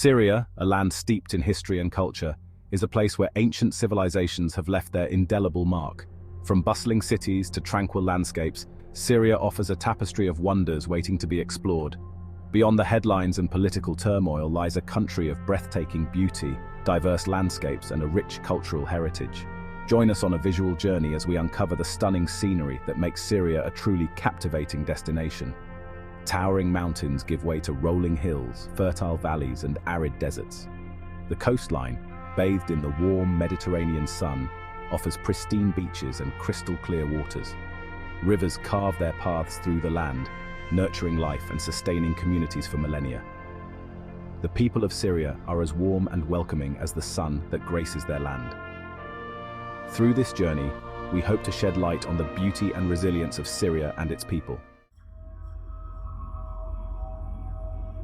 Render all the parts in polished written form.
Syria, a land steeped in history and culture, is a place where ancient civilizations have left their indelible mark. From bustling cities to tranquil landscapes, Syria offers a tapestry of wonders waiting to be explored. Beyond the headlines and political turmoil lies a country of breathtaking beauty, diverse landscapes, and a rich cultural heritage. Join us on a visual journey as we uncover the stunning scenery that makes Syria a truly captivating destination. Towering mountains give way to rolling hills, fertile valleys, and arid deserts. The coastline, bathed in the warm Mediterranean sun, offers pristine beaches and crystal-clear waters. Rivers carve their paths through the land, nurturing life and sustaining communities for millennia. The people of Syria are as warm and welcoming as the sun that graces their land. Through this journey, we hope to shed light on the beauty and resilience of Syria and its people.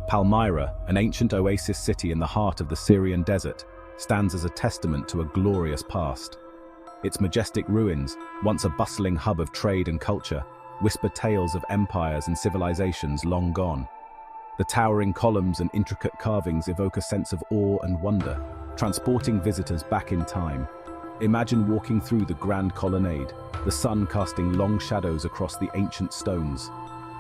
Palmyra, an ancient oasis city in the heart of the Syrian desert, stands as a testament to a glorious past. Its majestic ruins, once a bustling hub of trade and culture, whisper tales of empires and civilizations long gone. The towering columns and intricate carvings evoke a sense of awe and wonder, transporting visitors back in time. Imagine walking through the grand colonnade, the sun casting long shadows across the ancient stones.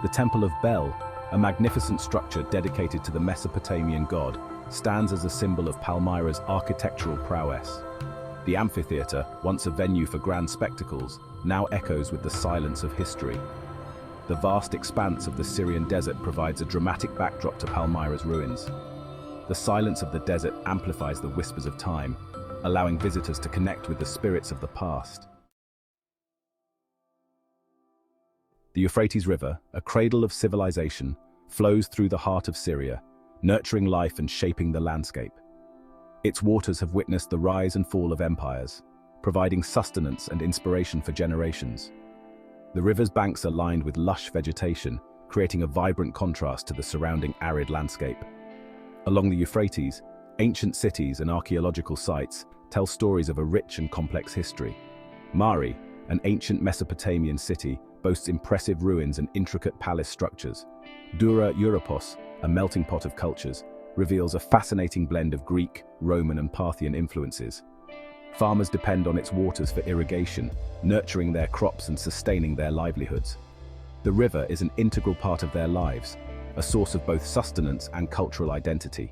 The Temple of Bel, a magnificent structure dedicated to the Mesopotamian god, stands as a symbol of Palmyra's architectural prowess. The amphitheater, once a venue for grand spectacles, now echoes with the silence of history. The vast expanse of the Syrian desert provides a dramatic backdrop to Palmyra's ruins. The silence of the desert amplifies the whispers of time, allowing visitors to connect with the spirits of the past. The Euphrates River, a cradle of civilization, flows through the heart of Syria, nurturing life and shaping the landscape. Its waters have witnessed the rise and fall of empires, providing sustenance and inspiration for generations. The river's banks are lined with lush vegetation, creating a vibrant contrast to the surrounding arid landscape. Along the Euphrates, ancient cities and archaeological sites tell stories of a rich and complex history. Mari, an ancient Mesopotamian city, boasts impressive ruins and intricate palace structures. Dura Europos, a melting pot of cultures, reveals a fascinating blend of Greek, Roman, and Parthian influences. Farmers depend on its waters for irrigation, nurturing their crops and sustaining their livelihoods. The river is an integral part of their lives, a source of both sustenance and cultural identity.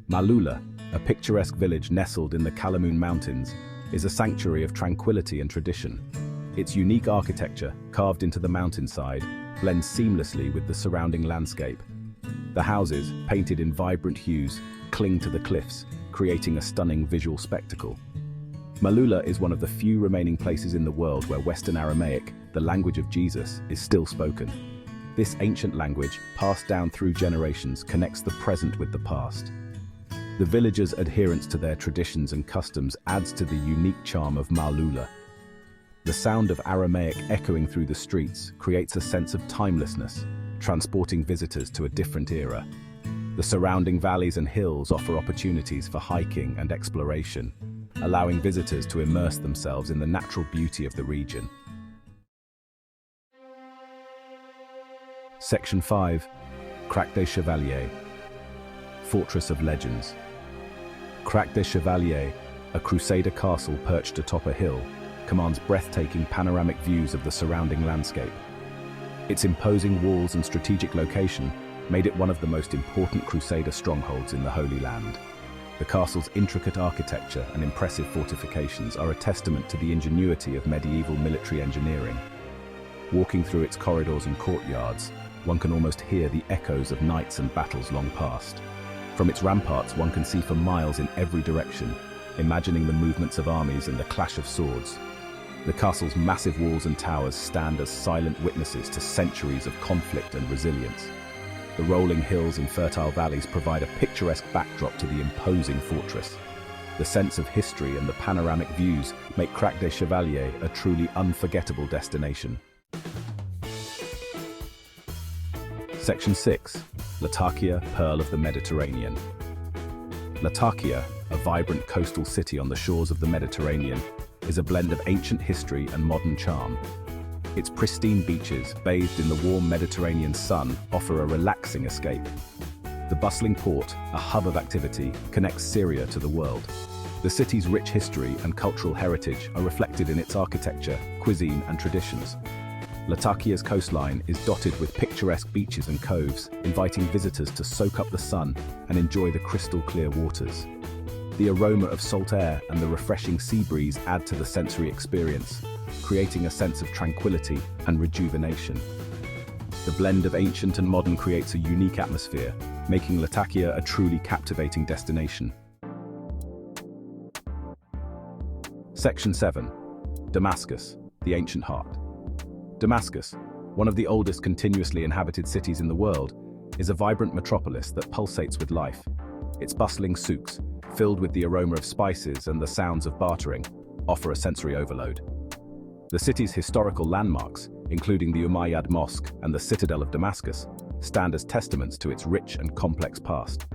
Maaloula, a picturesque village nestled in the Kalamun Mountains, is a sanctuary of tranquility and tradition. Its unique architecture, carved into the mountainside, blends seamlessly with the surrounding landscape. The houses, painted in vibrant hues, cling to the cliffs, creating a stunning visual spectacle. Maaloula is one of the few remaining places in the world where Western Aramaic, the language of Jesus, is still spoken. This ancient language, passed down through generations, connects the present with the past. The villagers' adherence to their traditions and customs adds to the unique charm of Maaloula. The sound of Aramaic echoing through the streets creates a sense of timelessness, transporting visitors to a different era. The surrounding valleys and hills offer opportunities for hiking and exploration, allowing visitors to immerse themselves in the natural beauty of the region. Section 5. Crac des Chevaliers, Fortress of Legends. Crac des Chevaliers, a Crusader castle perched atop a hill, commands breathtaking panoramic views of the surrounding landscape. Its imposing walls and strategic location made it one of the most important Crusader strongholds in the Holy Land. The castle's intricate architecture and impressive fortifications are a testament to the ingenuity of medieval military engineering. Walking through its corridors and courtyards, one can almost hear the echoes of knights and battles long past. From its ramparts, one can see for miles in every direction, imagining the movements of armies and the clash of swords. The castle's massive walls and towers stand as silent witnesses to centuries of conflict and resilience. The rolling hills and fertile valleys provide a picturesque backdrop to the imposing fortress. The sense of history and the panoramic views make Crac des Chevaliers a truly unforgettable destination. Section 6. Latakia, Pearl of the Mediterranean. Latakia, a vibrant coastal city on the shores of the Mediterranean, is a blend of ancient history and modern charm. Its pristine beaches, bathed in the warm Mediterranean sun, offer a relaxing escape. The bustling port, a hub of activity, connects Syria to the world. The city's rich history and cultural heritage are reflected in its architecture, cuisine, and traditions. Latakia's coastline is dotted with picturesque beaches and coves, inviting visitors to soak up the sun and enjoy the crystal-clear waters. The aroma of salt air and the refreshing sea breeze add to the sensory experience, creating a sense of tranquility and rejuvenation. The blend of ancient and modern creates a unique atmosphere, making Latakia a truly captivating destination. Section 7. Damascus, the ancient heart. Damascus, one of the oldest continuously inhabited cities in the world, is a vibrant metropolis that pulsates with life. Its bustling souks, filled with the aroma of spices and the sounds of bartering, offer a sensory overload. The city's historical landmarks, including the Umayyad Mosque and the Citadel of Damascus, stand as testaments to its rich and complex past.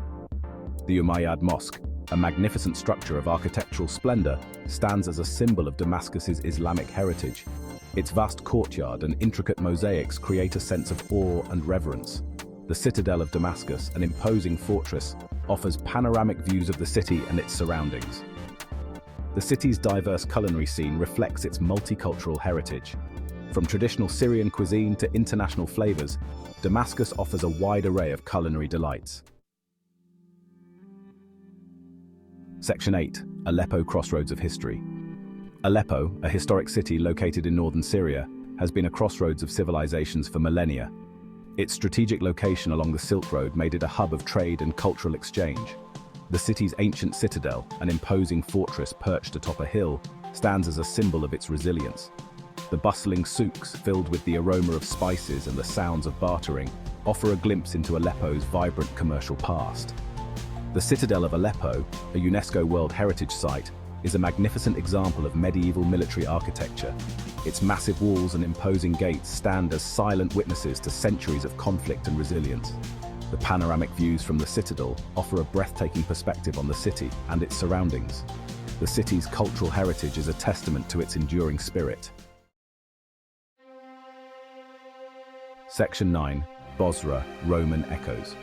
The Umayyad Mosque, a magnificent structure of architectural splendor, stands as a symbol of Damascus's Islamic heritage. Its vast courtyard and intricate mosaics create a sense of awe and reverence. The Citadel of Damascus, an imposing fortress, offers panoramic views of the city and its surroundings. The city's diverse culinary scene reflects its multicultural heritage. From traditional Syrian cuisine to international flavors, Damascus offers a wide array of culinary delights. Section 8. Aleppo, Crossroads of History. Aleppo, a historic city located in northern Syria, has been a crossroads of civilizations for millennia. Its strategic location along the Silk Road made it a hub of trade and cultural exchange. The city's ancient citadel, an imposing fortress perched atop a hill, stands as a symbol of its resilience. The bustling souks, filled with the aroma of spices and the sounds of bartering, offer a glimpse into Aleppo's vibrant commercial past. The Citadel of Aleppo, a UNESCO World Heritage Site, is a magnificent example of medieval military architecture. Its massive walls and imposing gates stand as silent witnesses to centuries of conflict and resilience. The panoramic views from the citadel offer a breathtaking perspective on the city and its surroundings. The city's cultural heritage is a testament to its enduring spirit. Section 9. Bosra, Roman Echoes.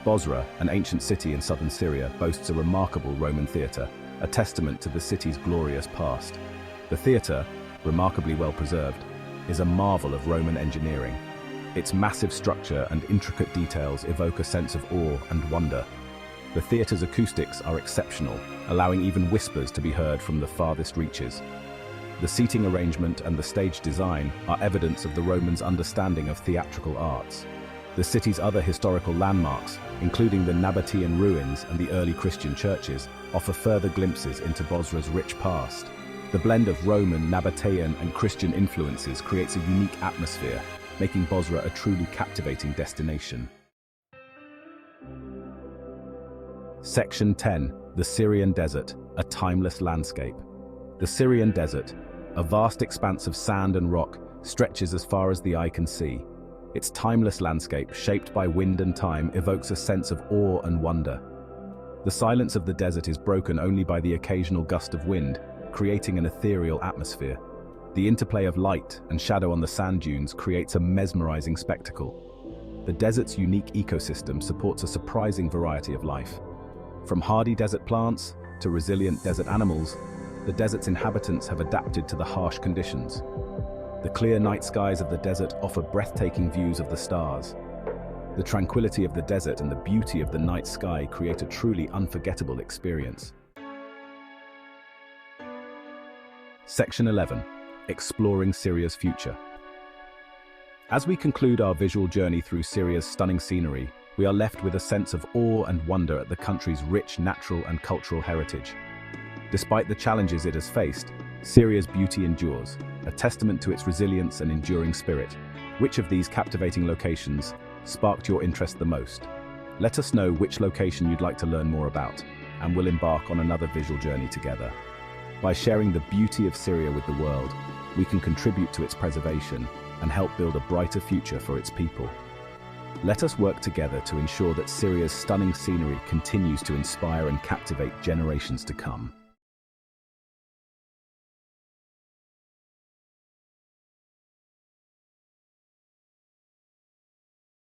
Bosra, an ancient city in southern Syria, boasts a remarkable Roman theatre, a testament to the city's glorious past. The theatre, remarkably well preserved, is a marvel of Roman engineering. Its massive structure and intricate details evoke a sense of awe and wonder. The theatre's acoustics are exceptional, allowing even whispers to be heard from the farthest reaches. The seating arrangement and the stage design are evidence of the Romans' understanding of theatrical arts. The city's other historical landmarks, including the Nabatean ruins and the early Christian churches, offer further glimpses into Bosra's rich past. The blend of Roman, Nabatean, and Christian influences creates a unique atmosphere, making Bosra a truly captivating destination. Section 10. The Syrian Desert, a timeless landscape. The Syrian Desert, a vast expanse of sand and rock, stretches as far as the eye can see. Its timeless landscape, shaped by wind and time, evokes a sense of awe and wonder. The silence of the desert is broken only by the occasional gust of wind, creating an ethereal atmosphere. The interplay of light and shadow on the sand dunes creates a mesmerizing spectacle. The desert's unique ecosystem supports a surprising variety of life. From hardy desert plants to resilient desert animals, the desert's inhabitants have adapted to the harsh conditions. The clear night skies of the desert offer breathtaking views of the stars. The tranquility of the desert and the beauty of the night sky create a truly unforgettable experience. Section 11. Exploring Syria's future. As we conclude our visual journey through Syria's stunning scenery, we are left with a sense of awe and wonder at the country's rich natural and cultural heritage. Despite the challenges it has faced, Syria's beauty endures, a testament to its resilience and enduring spirit. Which of these captivating locations sparked your interest the most? Let us know which location you'd like to learn more about, and we'll embark on another visual journey together. By sharing the beauty of Syria with the world, we can contribute to its preservation and help build a brighter future for its people. Let us work together to ensure that Syria's stunning scenery continues to inspire and captivate generations to come.